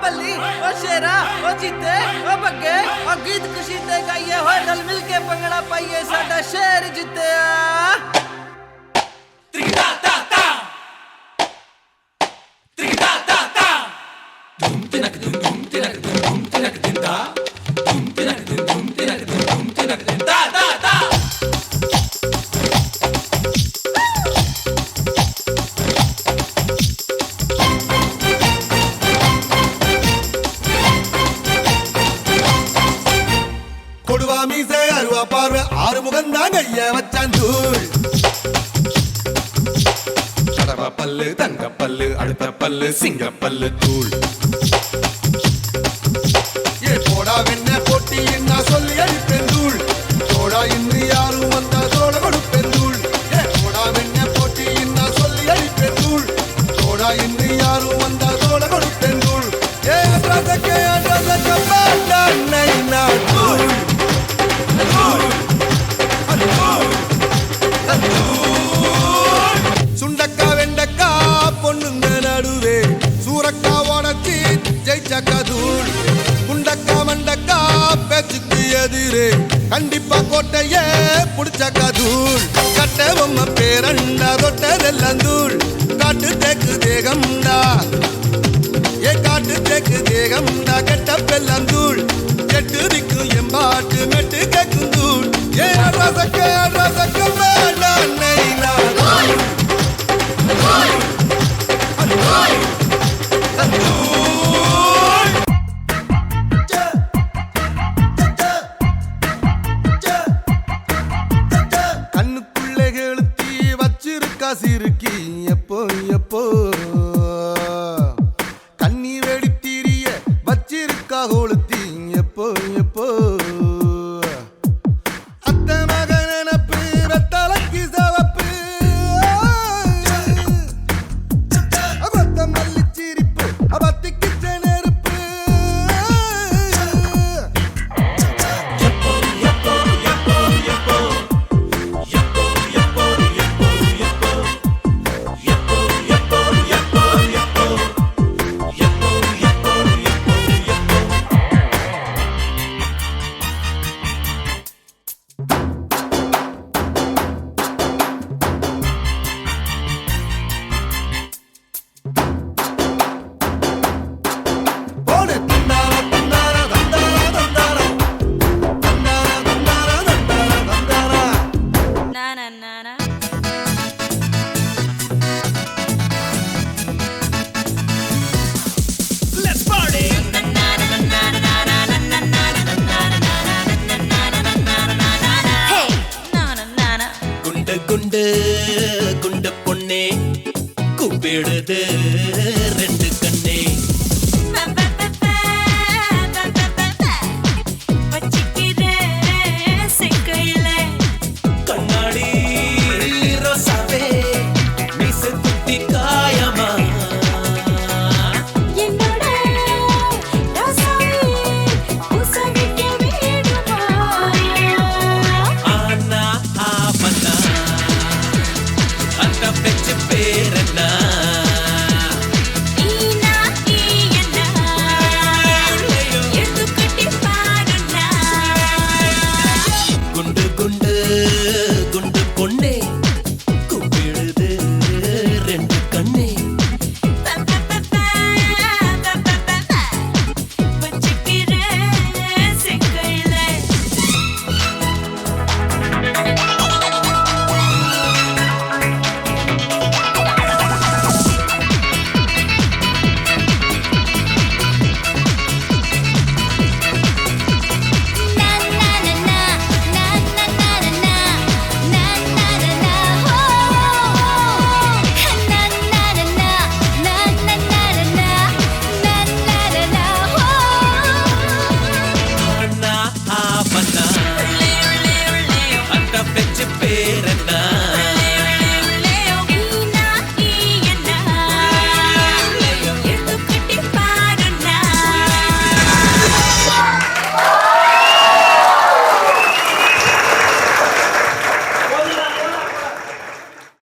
बल्ली ओ शेरा ओ जीते ओ बग्गे ओ गीत खुशी ते गाइए होए रल मिल के पंगड़ा पाइए साडा शेर जित्तिया त्रिगदा ता ता त्रिगदा ता ता धूम तिनक तिनक दिंदा धूम तिनक दिंदा ता ता மீசை அருவா பார்வை ஆறு முகம் தாங்க வச்சான் தூள் கடவா பல்லு தங்க பல்லு அடுத்த பல்லு சிங்க பல்லு தூள் ஏ போடா வெண்ண போட்டி என்ன சொல்லி அடிப்பேன் தூள் போடா இன்று யாரும் வந்தா தோட கொடுப்பேன் தூள் ஏ போடா வெண்ண போட்டி என்ன சொல்லி அடிப்பேன் தூள் போடா இன்று யாரும் வந்தா தோட கொடுப்பேன் தூள் ஏ பிரதக்கே பிரதக்க பாட்டா நைனா தூள் சுண்டக்கா வெண்டக்கா பொண்ணுங்க நடுவே சூரக்கா உடச்சி ஜெயிச்சக்கா தூள் குண்டக்கா மண்டக்கா பேச்சுக்கு எதிரே கண்டிப்பா கோட்டையே புடிச்சக்கா தூள் கட்ட பொம்மை பேரண்டா தொட்டதெல்லாம் தூள் காட்டு தேக்கு தேகம்டா ஏ காட்டு தேக்கு தேகம்டா கெட்ட பெல்லாம் தூள் கெட்டு நிற்கும் எம்பாட்டு மெட்டு கேட்கும் தூள் ஏ ரசக்க வேண்டா நைனா கண்ணுக்குள்ளே கெளுத்தி வச்சிருக்கா சிறுக்கி எப்போ எப்போ கண்ணீர் வெடித்தீரிய வச்சிருக்கா கொளுத்தி எப்போ எப்போ குண்டு குண்டு பொண்ணே கூப்பிடுது